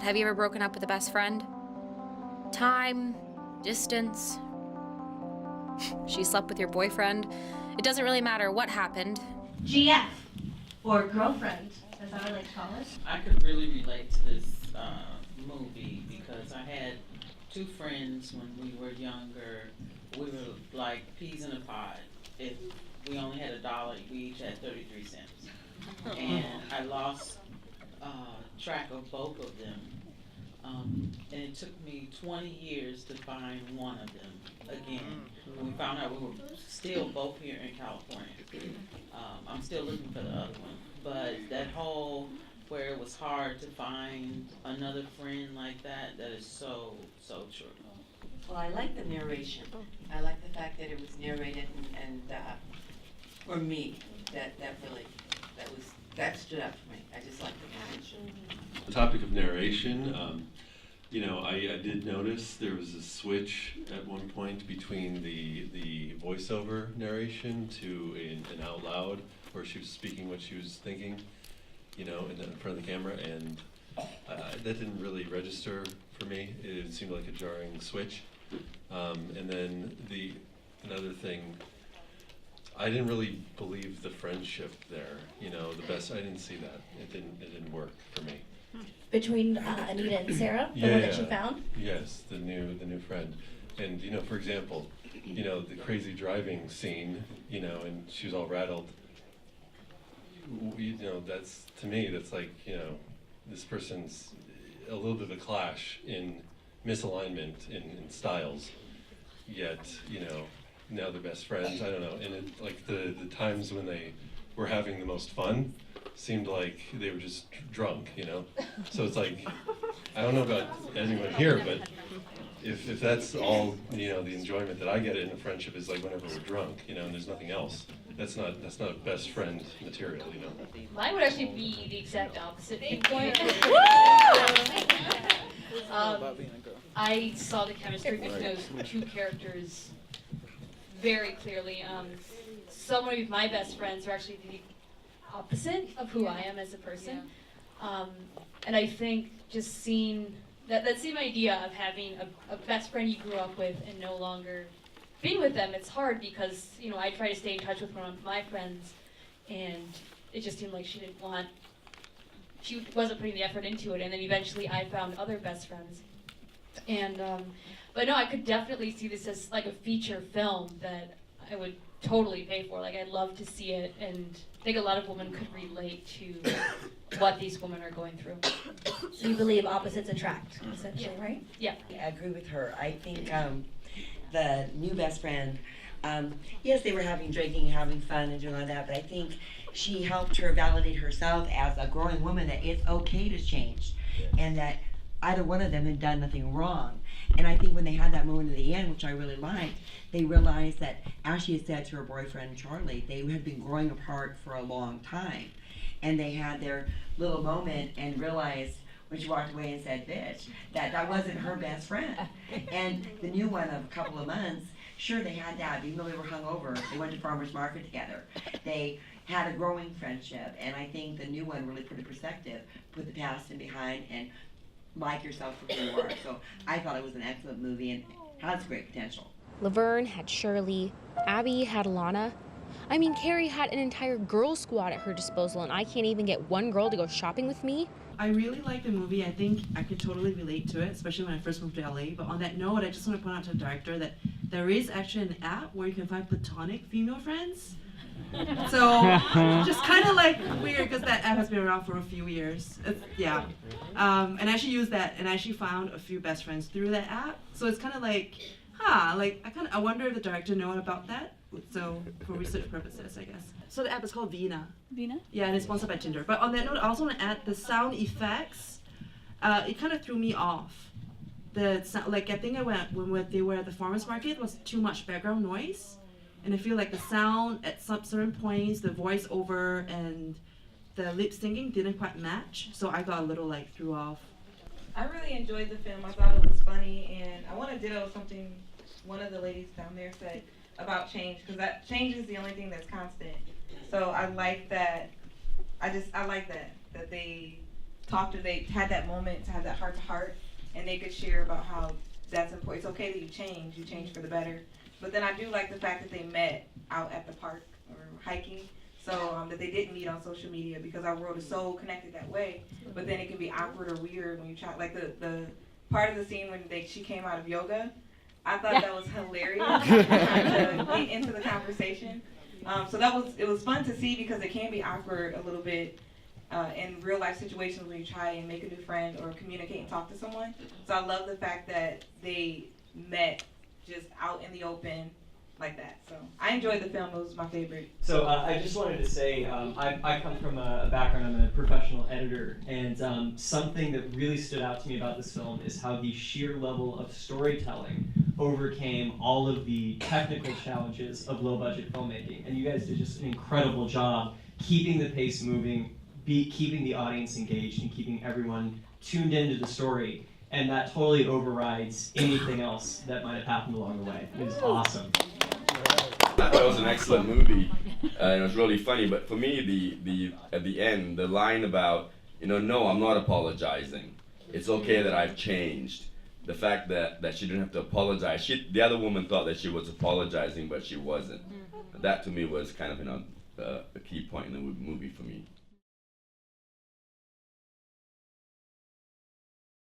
Have you ever broken up with a best friend? Time, distance. She slept with your boyfriend. It doesn't really matter what happened. GF, or girlfriend, as I like to call it. I could really relate to this movie because I had two friends when we were younger. We were like peas in a pod. If we only had $1, we each had 33 cents. And I lost track of both of them. And it took me 20 years to find one of them again. When we found out we were still both here in California. I'm still looking for the other one. But that whole where it was hard to find another friend like that, that is so, so true. Well, I like the narration. I like the fact that it was narrated and for me, that stood out for me. I just like the narration. The topic of narration, I did notice there was a switch at one point between the voiceover narration to an out loud, where she was speaking what she was thinking, in front of the camera, and that didn't really register for me. It seemed like a jarring switch. And then another thing, I didn't really believe the friendship there. I didn't see that. It didn't work for me. Between Anita and Sarah, the Yeah, one that you found? Yes, the new friend. And for example, the crazy driving scene, and she was all rattled. That's, to me, that's like, this person's a little bit of a clash in misalignment in styles. Yet, now they're best friends. I don't know. And like the times when they were having the most fun seemed like they were just drunk, So it's like, I don't know about anyone here, but if that's all, the enjoyment that I get in a friendship is like whenever we're drunk, and there's nothing else. That's not best friend material, Mine would actually be the exact opposite viewpoint. I saw the chemistry between those two characters very clearly. Some of my best friends are actually the opposite of who I am as a person. And I think just seeing that same idea of having a best friend you grew up with and no longer being with them, it's hard because, I try to stay in touch with one of my friends, and it just seemed like she wasn't putting the effort into it, and then eventually I found other best friends. And, but no, I could definitely see this as like a feature film that I would totally pay for. Like, I'd love to see it, and I think a lot of women could relate to what these women are going through. So you believe opposites attract, essentially, right? Yeah. I agree with her. I think the new best friend, yes, they were drinking, having fun and doing all that, but I think she helped her validate herself as a growing woman that it's okay to change, and that either one of them had done nothing wrong. And I think when they had that moment at the end, which I really liked, they realized that, as she had said to her boyfriend Charlie, they had been growing apart for a long time. And they had their little moment and realized, when she walked away and said, bitch, that wasn't her best friend. And the new one of a couple of months, sure, they had that, even though they were hungover, they went to farmer's market together. They had a growing friendship, and I think the new one really put in perspective, put the past in behind, and like yourself for who you are. So I thought it was an excellent movie and has great potential. Laverne had Shirley, Abby had Alana. I mean, Carrie had an entire girl squad at her disposal, and I can't even get one girl to go shopping with me. I really like the movie. I think I could totally relate to it, especially when I first moved to LA. But on that note, I just want to point out to the director that there is actually an app where you can find platonic female friends. So, just kind of like weird, because that app has been around for a few years. Yeah. And I actually used that, and I actually found a few best friends through that app. So it's kind of like, I wonder if the director knew about that. So, for research purposes, I guess. So the app is called Vina. Vina? Yeah, and it's sponsored by Tinder. But on that note, I also want to add the sound effects. It kind of threw me off. I think when they were at the farmer's market, was too much background noise. And I feel like the sound at some certain points, the voiceover and the lip syncing didn't quite match. So I got a little threw off. I really enjoyed the film. I thought it was funny, and I want to ditto something one of the ladies down there said about change, because that change is the only thing that's constant. So I like that. I like that they they had that moment to have that heart to heart, and they could share about how that's important. It's okay that you change for the better. But then I do like the fact that they met out at the park or hiking, so that they didn't meet on social media, because our world is so connected that way. But then it can be awkward or weird when you try, like the part of the scene when she came out of yoga. I thought that was hilarious, trying to get into the conversation. So it was fun to see, because it can be awkward a little bit in real life situations when you try and make a new friend or communicate and talk to someone. So I love the fact that they met just out in the open like that. So I enjoyed the film. It was my favorite. So I just wanted to say, I come from a background, I'm a professional editor, and something that really stood out to me about this film is how the sheer level of storytelling overcame all of the technical challenges of low-budget filmmaking. And you guys did just an incredible job keeping the pace moving, keeping the audience engaged, and keeping everyone tuned into the story. And that totally overrides anything else that might have happened along the way. It was awesome. I thought it was an excellent movie, and it was really funny. But for me, the at the end, the line about, no, I'm not apologizing. It's okay that I've changed. The fact that she didn't have to apologize. The other woman thought that she was apologizing, but she wasn't. That to me was kind of a key point in the movie for me.